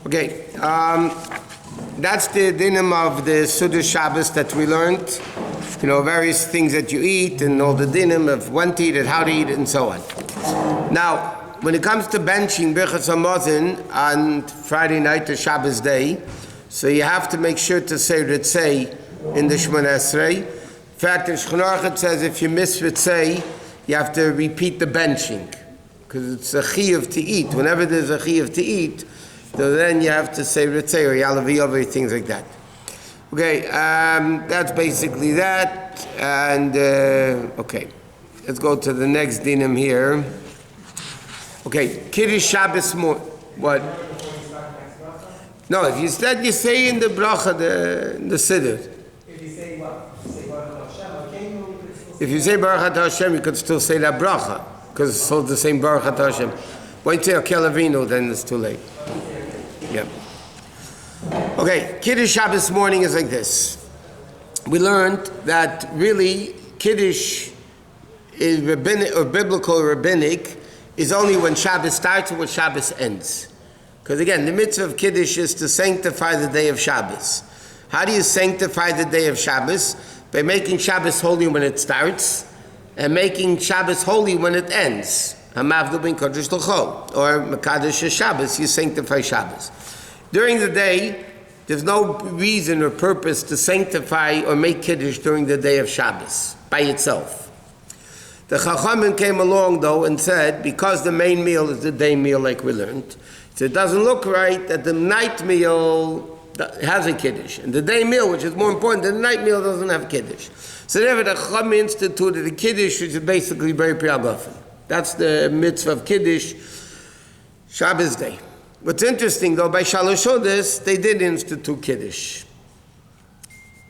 Okay, that's the dinim of the Suda Shabbos that we learned. You know, various things that you eat and all the dinim of when to eat it, how to eat it, and so on. Now, when it comes to benching Birkas on Friday night to Shabbos day, so you have to make sure to say Ritzei in the Shemona Esrei. In fact, the Shulchan Aruch says if you miss Ritzei, you have to repeat the benching, because it's a chiyuv to eat. Whenever there's a chiyuv to eat, so then you have to say Ritzei or Yalavi, things like that. Okay, that's basically that. And okay, let's go to the next dinim here. Okay, Kiddush Shabbos what? No, if you said you say in the bracha, the siddur. If you say what? If you say Baruch Atah Hashem, you could still say that bracha, because it's all the same Baruch Atah Hashem. When you say Akel Avinu, then it's too late. Yeah. Okay, Kiddush Shabbos morning is like this. We learned that really Kiddush is rabbinic or biblical or rabbinic is only when Shabbos starts or when Shabbos ends. Because again, the mitzvah of Kiddush is to sanctify the day of Shabbos. How do you sanctify the day of Shabbos? By making Shabbos holy when it starts and making Shabbos holy when it ends. Hamavdu bin Kodesh l'chol, or Mekadosh Shabbos, you sanctify Shabbos. During the day, there's no reason or purpose to sanctify or make Kiddush during the day of Shabbos by itself. The Chachamim came along though and said, because the main meal is the day meal like we learned, so it doesn't look right that the night meal has a Kiddush, and the day meal, which is more important than the night meal, doesn't have Kiddush. So therefore the Chachamim instituted the Kiddush, which is basically very priagafen. That's the mitzvah of Kiddush, Shabbos day. What's interesting though, by Shalosh Chodesh, they did institute Kiddush.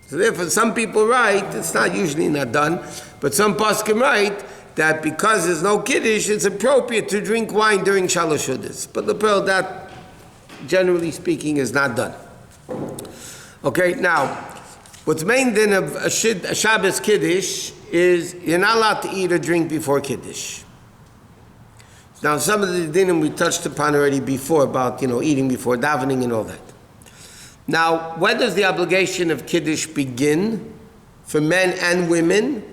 So therefore some people write, it's not usually not done, but some poskim write that because there's no Kiddush, it's appropriate to drink wine during Shalosh Chodesh. But the pearl, that generally speaking is not done. Okay, now, what's main din of a Shabbos Kiddush is you're not allowed to eat or drink before Kiddush. Now, some of the dinim we touched upon already before about, eating before davening and all that. Now, when does the obligation of Kiddush begin for men and women?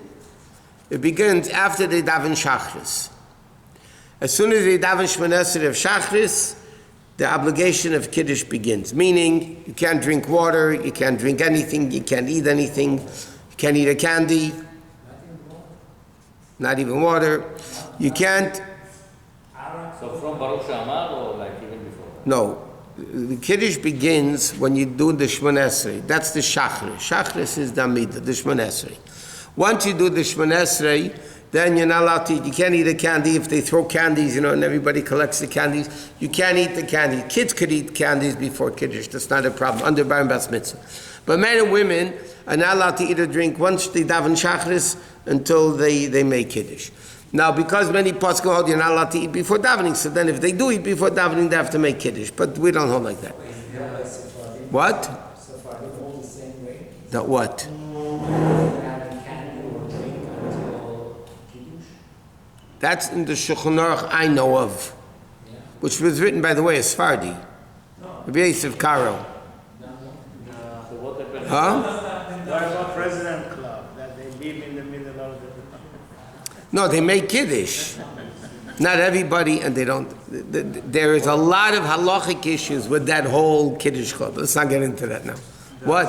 It begins after they daven Shachris. As soon as they daven Shemona Esrei of Shachris, the obligation of Kiddush begins. Meaning, you can't drink water, you can't drink anything, you can't eat anything, you can't eat a candy, not even water. You can't. So from Baruch Shamar or like even before? No. The Kiddush begins when you do the Shemona Esrei. That's the Shachris. Shachris is the Amidah, the Shemona Esrei. Once you do the Shemona Esrei, then you're not allowed to eat. You can't eat a candy if they throw candies, and everybody collects the candies. You can't eat the candy. Kids could eat candies before Kiddush. That's not a problem, under Bar Bas Mitzvah. But men and women are not allowed to eat or drink once they daven Shachris until they make Kiddush. Now, because many poskim hold you're not allowed to eat before davening, so then if they do eat before davening, they have to make Kiddush. But we don't hold like that. What? That what? That's in the Shulchan Aruch I know of, which was written, by the way, as Sephardi. Rabbi Yosef Karo. Huh? President Club, that they live in the middle of the... No, they make Kiddush. Not everybody, and they don't. There is a lot of halachic issues with that whole Kiddush club. Let's not get into that now. What?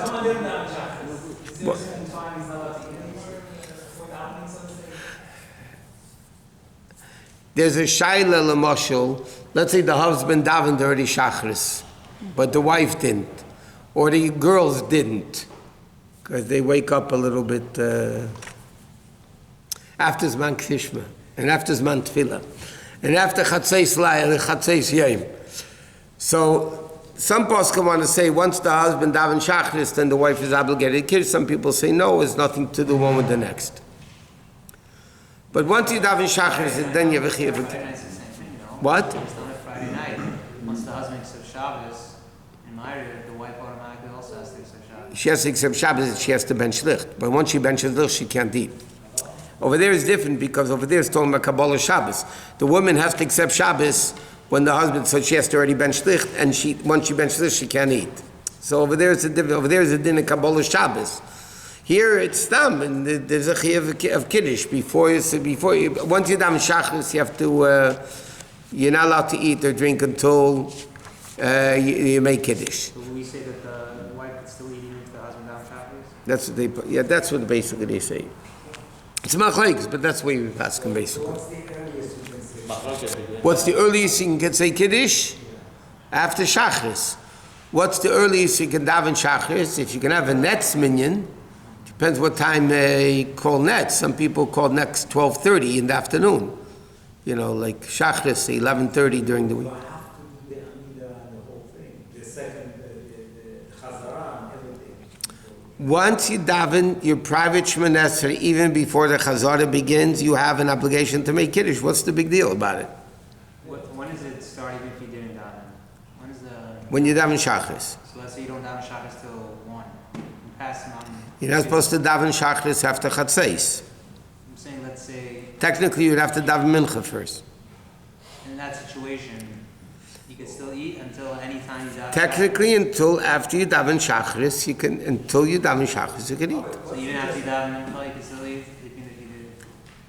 There's a shaila l'moshel. Let's say the husband davened already shachris, but the wife didn't, or the girls didn't, because they wake up a little bit after Zman Kishma, and after Zman Tefillah, and after Chatzeis Layel and Chatzeis Yom. So some poskim want to say once the husband daven shachris, then the wife is obligated to kiss. Some people say no, it's nothing to do one with the next. But once you daven shachris, then you have a chiyuv. What? It's not a Friday night. Once the husband accepts Shabbos in Ma'ariv, the wife automatically also has to accept Shabbos. She has to accept Shabbos, she has to bench licht. But once she benches licht, she can't eat. Over there is different because over there it's talking about Kabbalah Shabbos. The woman has to accept Shabbos when the husband, so she has to already ben shlicht, and once she ben shlicht, she can't eat. So over there is a din of Kabbalah Shabbos. Here it's stam, and there's a chiyuv of kiddush once you're done shachris, you have to. You're not allowed to eat or drink until you make kiddush. So we say that the wife could still eat even if the husband down shabbos? That's what they. Yeah, that's what basically they say. It's machlekes, but that's where you ask them basically. What's the earliest you can say kiddush? After shachris. What's the earliest you can daven shachris? If you can have a netz minyan, depends what time they call netz. Some people call netz 12:30 in the afternoon. You know, like shachris 11:30 during the week. You have to do the whole thing. The second, the chazara and everything. Once you daven your private Shemoneh Esrei, even before the chazara begins, you have an obligation to make kiddush. What's the big deal about it? When is it starting if you didn't daven? When you daven shachris. So let's say you don't daven shachris till 1. You pass them on. You're not supposed to daven shachris after chatzais. I'm saying, let's say, Technically, you'd have to daven mincha first. in that situation, you can still eat until any time you daven. Technically, until after you daven shachris, you can eat. So even after you daven mincha, you can still eat.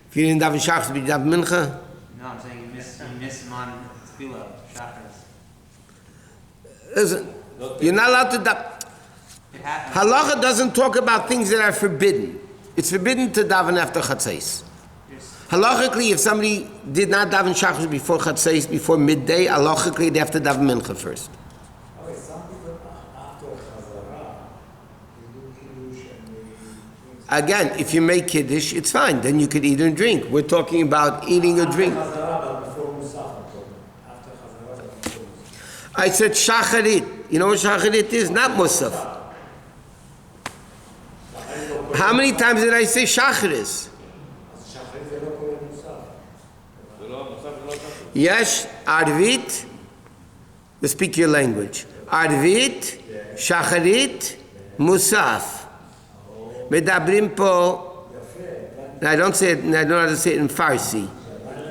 If you didn't daven shachris, but you daven mincha. No, I'm saying you miss him on tefillah, shachris. Listen, you're not allowed to daven. It happens. Halacha doesn't talk about things that are forbidden. It's forbidden to daven after chatzais. Halachically, if somebody did not daven shachris before chatzais, before midday, halachically they have to daven mincha first. Okay, some people after chazara, they do kiddush and they Again, if you make kiddush, it's fine. Then you could eat and drink. We're talking about eating or drink. chazara, but before musaf. After chazara, but before musaf. I said shacharit. You know what shacharit is? Not musaf. How many times did I say shacharis? Yes, arvit. You speak your language. Arvit, shacharit, musaf. Medabrim po. I don't say it. I don't know how to say it in Farsi.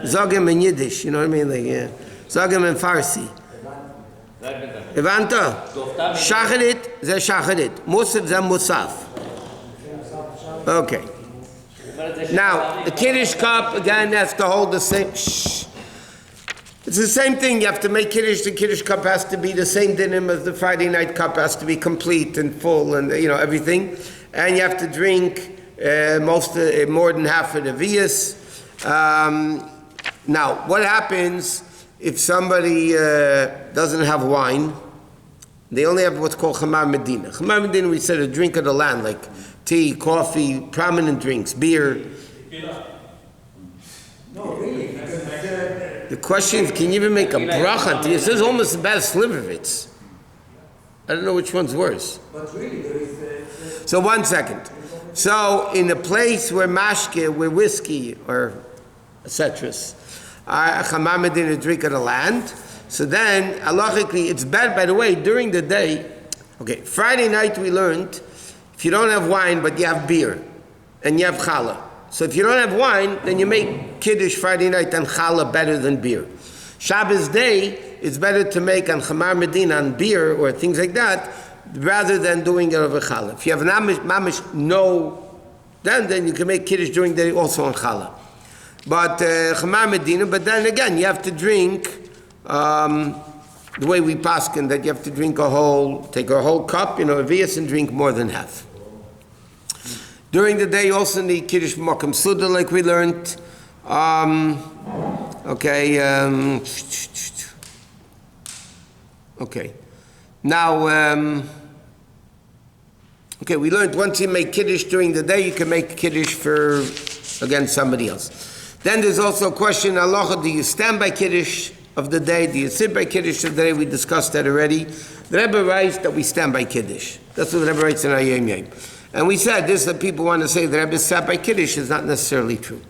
Zogem in Yiddish. You know what I mean? Like, yeah. Zogem in Farsi. Evanta. Shacharit, ze shacharit. Musaf, ze musaf. Okay. Now, the Kiddush cup, again, has to hold the same. Shh. It's the same thing. You have to make Kiddush. The Kiddush cup has to be the same dinim as the Friday night cup, has to be complete and full and, everything. And you have to drink more than half of the vias. Now, what happens if somebody doesn't have wine? They only have what's called Chamar Medina. Chamar Medina, we said, a drink of the land, like tea, coffee, prominent drinks, beer. No, really, because The question is, can you even make a bracha on tea? It says almost as bad as Slivovitz. I don't know which one's worse. but really there is So 1 second. So in a place where mashke, where whiskey or etc. Chamar Medina, drink of the land. So then, halachically, it's bad, by the way, during the day. Okay, Friday night we learned, if you don't have wine, but you have beer, and you have challah. So if you don't have wine, then you make kiddush Friday night and challah better than beer. Shabbos day, it's better to make on Chamar Medina on beer or things like that, rather than doing it over challah. If you have mamish no, then you can make kiddush during the day also on challah. But Chamar Medina, but then again, you have to drink the way we paskin, that you have to drink take a whole cup, a vias, and drink more than half. During the day, you also need kiddush b'makom suda, like we learned. Okay. Now, we learned once you make kiddush during the day, you can make kiddush for, again, somebody else. Then there's also a question, halacha, do you stand by kiddush of the day? Do you sit by kiddush of the day? We discussed that already. The Rebbe writes that we stand by kiddush. That's what the Rebbe writes in our Yom Yom. And we said this, that people want to say the Rebbe sat by kiddush is not necessarily true.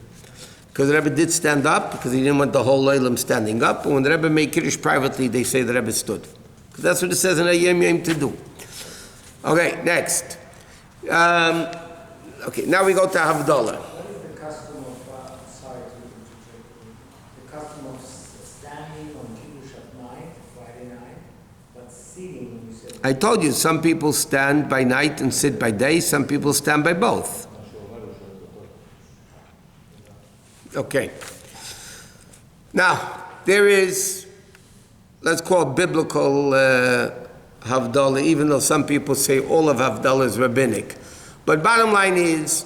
Because the Rebbe did stand up, because he didn't want the whole Olam standing up. But when the Rebbe made kiddush privately, they say the Rebbe stood. Because that's what it says in our Yom Yom to do. Okay, next. Now we go to Havdalah. what is the custom of the custom of standing on Kiddush at I told you, some people stand by night and sit by day, some people stand by both. Okay. Now, there is, let's call it biblical Havdalah, even though some people say all of Havdalah is rabbinic. But bottom line is,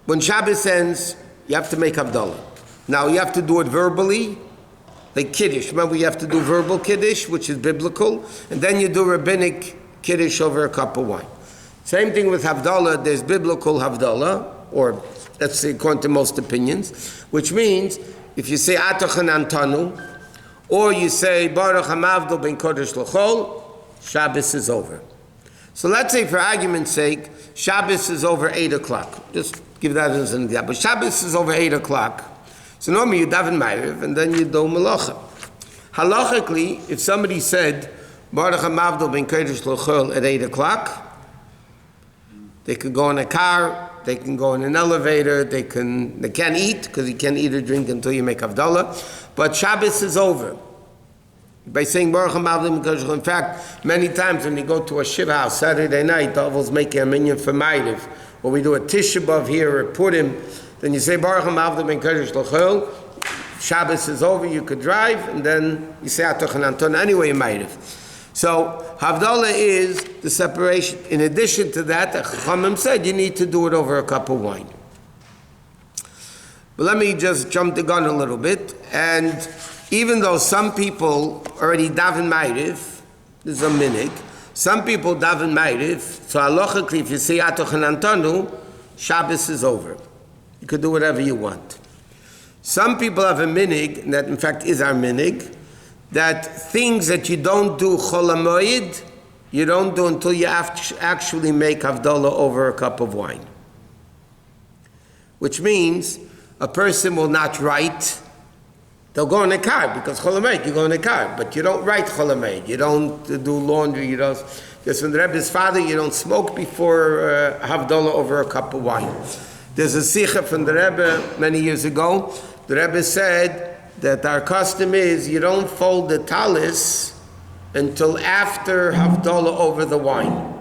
when Shabbos ends, you have to make Havdalah. Now, you have to do it verbally, like Kiddush. Remember, you have to do verbal Kiddush, which is biblical, and then you do rabbinic Kiddush over a cup of wine. Same thing with Havdalah, there's biblical Havdalah, or let's say according to most opinions, which means if you say Atachan Antanu, or you say Baruch HaMavdol Ben Kodesh L'chol, Shabbos is over. So let's say for argument's sake, Shabbos is over 8 o'clock. Just give that as an example. Shabbos is over 8 o'clock. So normally you daven Ma'ariv and then you do Malacha. Halachically, if somebody said Baruch HaMavdol Ben Kodesh L'chol at 8 o'clock, they could go in a car, they can go in an elevator, they can't eat, because you can't eat or drink until you make Havdalah. But Shabbos is over. By saying Baruch HaMavdol Ben Kodesh L'chol. In fact, many times when you go to a Shiva house Saturday night, the Avos make a minyan for Ma'ariv, or we do a Tisha B'Av here, or Purim, then you say Baruch HaMavdol Ben Kodesh L'chol. Shabbos is over, you could drive, and then you say Atachan Anton anyway in Ma'ariv. So Havdalah is the separation. In addition to that, the Chachamim said you need to do it over a cup of wine. But let me just jump the gun a little bit. And even though some people already daven Ma'ariv, this is a minig, some people daven Ma'ariv, so halachically if you say Atachan Antanu, Shabbos is over. You could do whatever you want. Some people have a minig, and that in fact is our minig, that things that you don't do Chol HaMoed, you don't do until you actually make Havdalah over a cup of wine. Which means a person will not write. They'll go in a car, because Chol HaMoed, you go in a car, but you don't write Chol HaMoed, you don't do laundry, you don't, because from the Rebbe's father, you don't smoke before Havdalah over a cup of wine. There's a sikha from the Rebbe many years ago. The Rebbe said that our custom is you don't fold the talis until after Havdalah over the wine.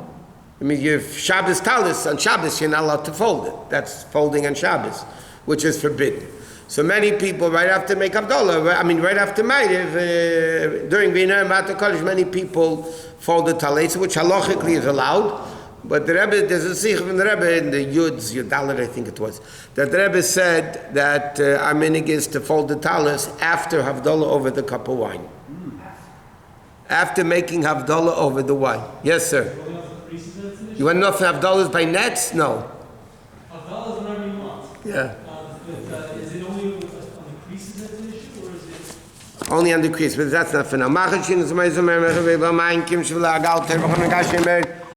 I mean, you have Shabbos talis, on Shabbos you're not allowed to fold it. That's folding on Shabbos, which is forbidden. So many people, right after make Havdalah, right after Ma'ariv, during V'inay Mata Kodesh, many people fold the talis, which halachically is allowed. But the Rebbe, there's a sikh from the Rebbe in the Yuds, Yudalit I think it was, that the Rebbe said that our minig is to fold the talis after Havdalah over the cup of wine. After making Havdalah over the wine. Yes, sir. You want to know if Havdalah is by nets? No. Havdalah is whenever you want. Yeah. Is it only on the creases that's an issue, or is it? Only on the crease, but that's not for now.